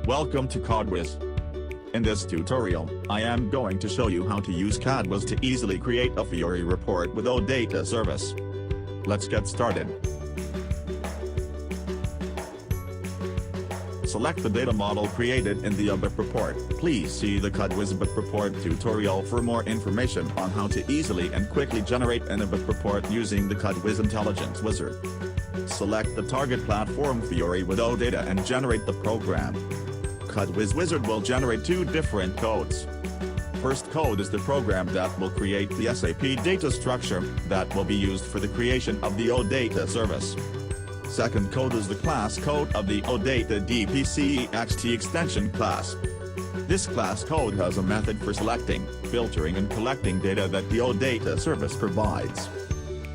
Welcome to KodWIZ. In this tutorial, I am going to show you how to use KodWIZ to easily create a Fiori report with Odata service. Let's get started. Select the data model created in the ABAP report. Please see the KodWIZ ABAP report tutorial for more information on how to easily and quickly generate an ABAP report using the KodWIZ Intelligence Wizard. Select the target platform Fiori with Odata and generate the program. KodWIZ Wizard will generate two different codes. First code is the program that will create the SAP data structure that will be used for the creation of the Odata service. Second code is the class code of the Odata DPCEXT extension class. This class code has a method for selecting, filtering and collecting data that the Odata service provides.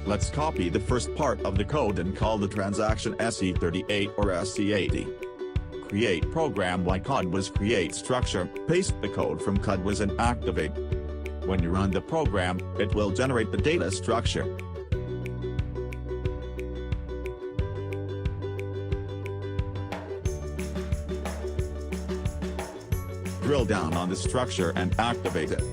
Let's copy the first part of the code and call the transaction SE38 or SE80. Create program by KodWIZ create structure, paste the code from KodWIZ and activate. When you run the program, it will generate the data structure. Drill down on the structure and activate it.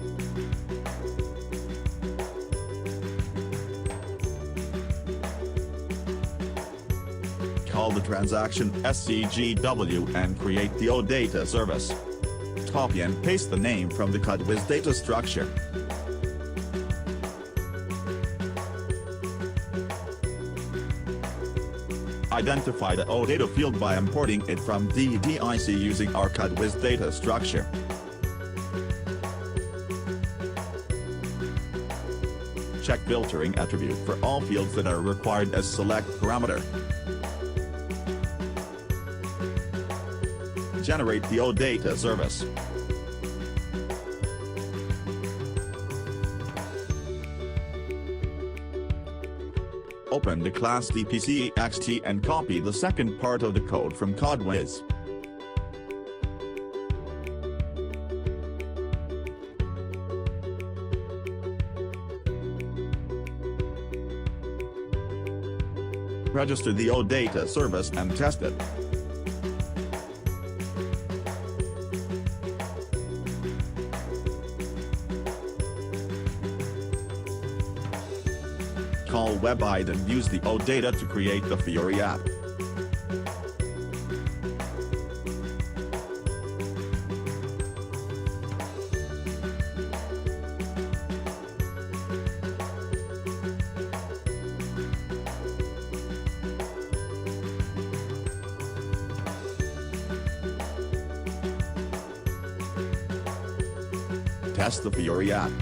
Call the transaction SCGW and create the Odata service. Copy and paste the name from the KodWIZ data structure. Identify the Odata field by importing it from DDIC using our KodWIZ data structure. Check filtering attribute for all fields that are required as select parameter. Generate the Odata service. Open the class DPCEXT and copy the second part of the code from KodWIZ. Register the Odata service and test it. Call WebID and use the Odata to create the Fiori app. Test the Fiori app.